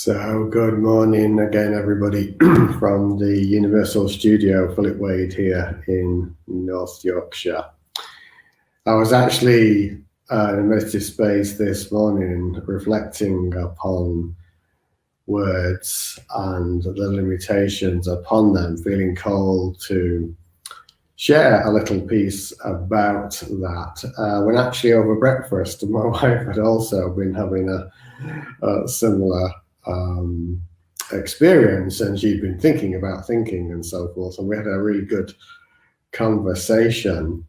So good morning again, everybody, from the Universal Studio, Philip Wade here in North Yorkshire. I was actually in a meditative space this morning reflecting upon words and the limitations upon them, feeling called to share a little piece about that. When actually over breakfast, my wife had also been having a similar experience, and she'd been thinking about thinking and so forth, and we had a really good conversation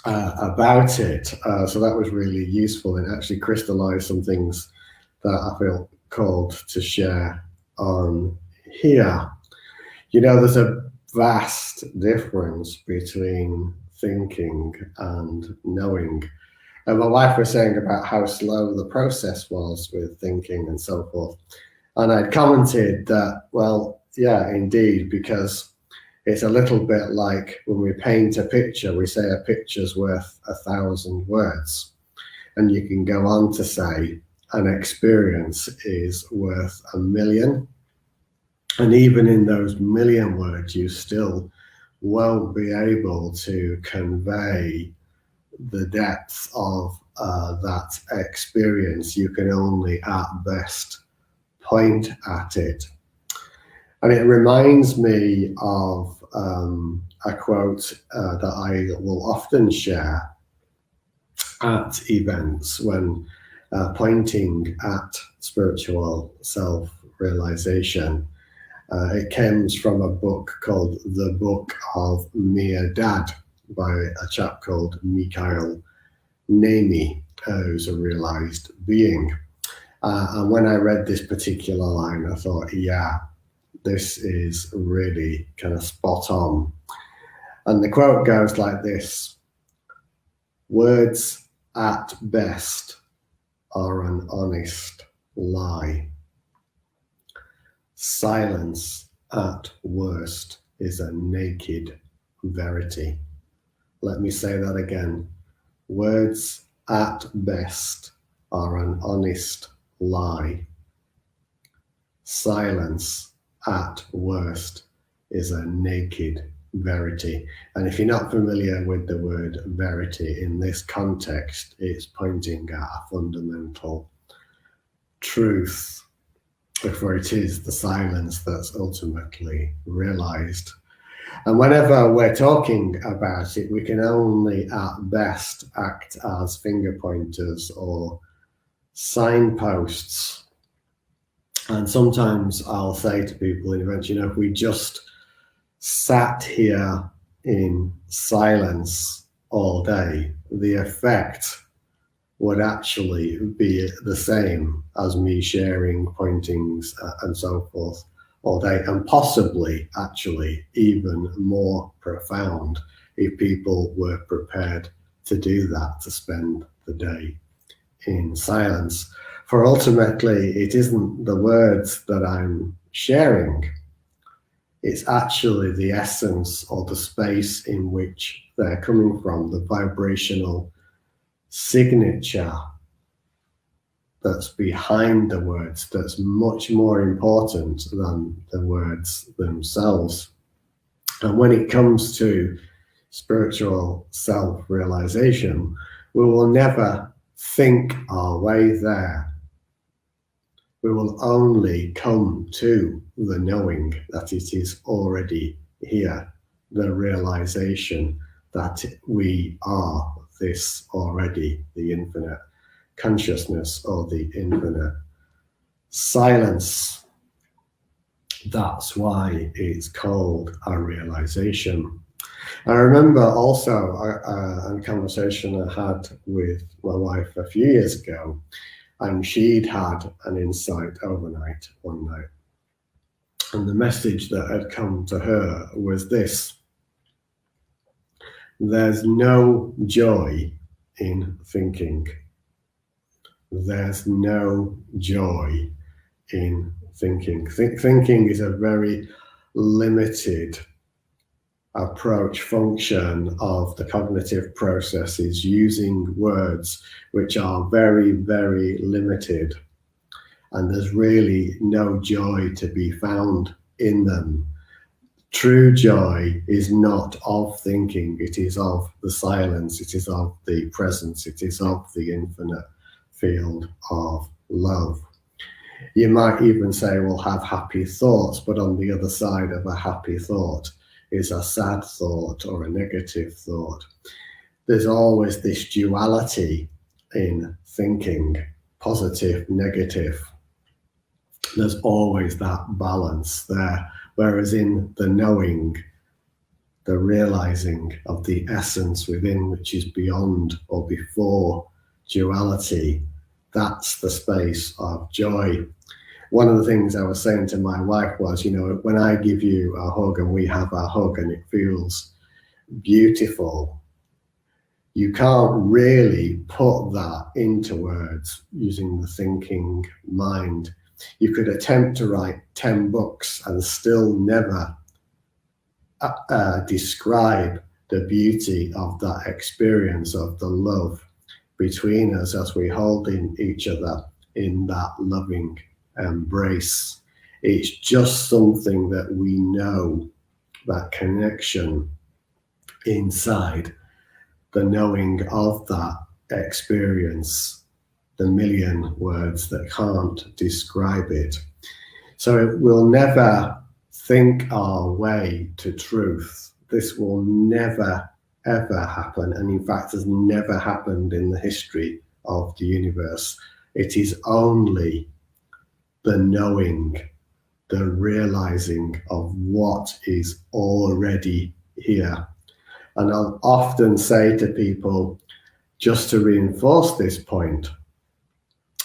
about it. So that was really useful and actually crystallized some things that I feel called to share on here. You know, there's a vast difference between thinking and knowing. And my wife was saying about how slow the process was with thinking and so forth. And I'd commented that, well, yeah, indeed, because it's a little bit like when we paint a picture, we say a picture's worth 1,000 words. And you can go on to say an experience is worth 1,000,000. And even in those 1,000,000 words, you still won't be able to convey the depth of that experience. You can only at best point at it. And it reminds me of a quote that I will often share at events when pointing at spiritual self-realization. It comes from a book called The Book of Mere Dad by a chap called Mikhail Nemi, who's a realized being. And when I read this particular line, I thought, yeah, this is really kind of spot on. And the quote goes like this: words at best are an honest lie. Silence at worst is a naked verity. Let me say that again. Words at best are an honest lie. Silence at worst is a naked verity. And if you're not familiar with the word verity in this context, it's pointing at a fundamental truth, for it is the silence that's ultimately realized. And whenever we're talking about it, we can only at best act as finger pointers or signposts. And sometimes I'll say to people in events, you know, if we just sat here in silence all day, the effect would actually be the same as me sharing pointings and so forth all day, and possibly actually even more profound if people were prepared to do that, to spend the day in silence. For ultimately, it isn't the words that I'm sharing, it's actually the essence or the space in which they're coming from, the vibrational signature that's behind the words, that's much more important than the words themselves. And when it comes to spiritual self-realization, we will never think our way there. We will only come to the knowing that it is already here, the realization that we are this already, the infinite consciousness or the infinite silence. That's why it's called a realization. I remember also a conversation I had with my wife a few years ago, and she'd had an insight overnight one night. And the message that had come to her was this: there's no joy in thinking. There's no joy in thinking. Thinking is a very limited approach, function of the cognitive processes, using words which are very, very limited. and there's really no joy to be found in them. True joy is not of thinking, it is of the silence, it is of the presence, it is of the infinite field of love. You might even say, well, have happy thoughts, but on the other side of a happy thought is a sad thought or a negative thought. There's always this duality in thinking, positive, negative. There's always that balance there. Whereas in the knowing, the realizing of the essence within, which is beyond or before duality, that's the space of joy. One of the things I was saying to my wife was, when I give you a hug and we have a hug and it feels beautiful, you can't really put that into words using the thinking mind. You could attempt to write 10 books and still never describe the beauty of that experience of the love between us as we hold in each other in that loving embrace. It's just something that we know, that connection inside the knowing of that experience, the million words that can't describe it. So we'll never think our way to truth. This will never, ever happen. And in fact, has never happened in the history of the universe. It is only the knowing, the realizing of what is already here. And I'll often say to people, just to reinforce this point,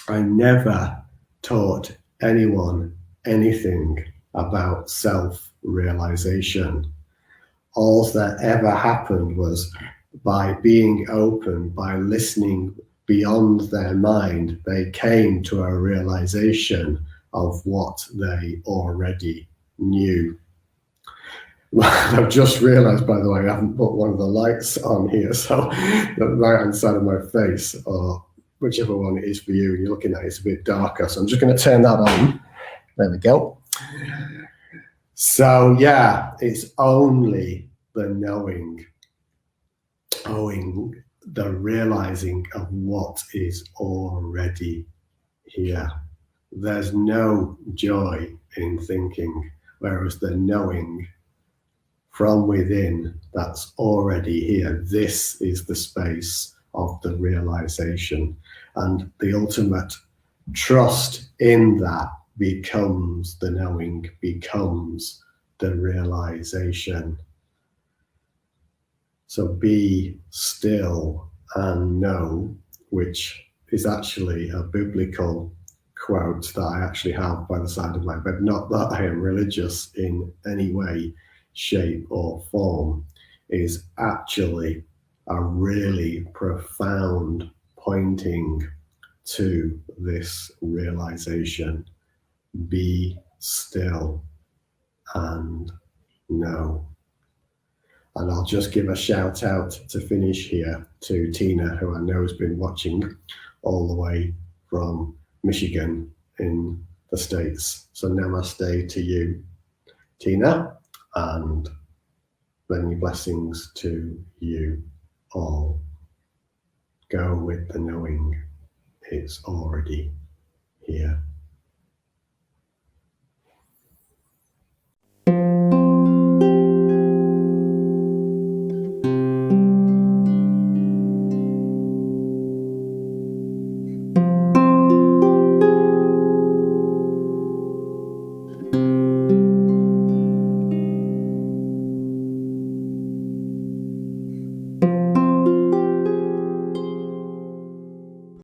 I never taught anyone anything about self-realization. All that ever happened was by being open, by listening beyond their mind, they came to a realization of what they already knew. I've just realized, by the way, I haven't put one of the lights on here, so the right hand side of my face, or whichever one it is for you, you're looking at it's a bit darker, so I'm just going to turn that on. There we go. So yeah, it's only the knowing, the realizing of what is already here. There's no joy in thinking, whereas the knowing from within, that's already here. This is the space of the realization, and the ultimate trust in that becomes the knowing, becomes the realization. So be still and know, which is actually a biblical quote that I actually have by the side of my bed. Not that I am religious in any way, shape or form, is actually a really profound pointing to this realization. Be still and know. And I'll just give a shout out to finish here to Tina, who I know has been watching all the way from Michigan in the States. So namaste to you, Tina, and many blessings to you all. Go with the knowing it's already here.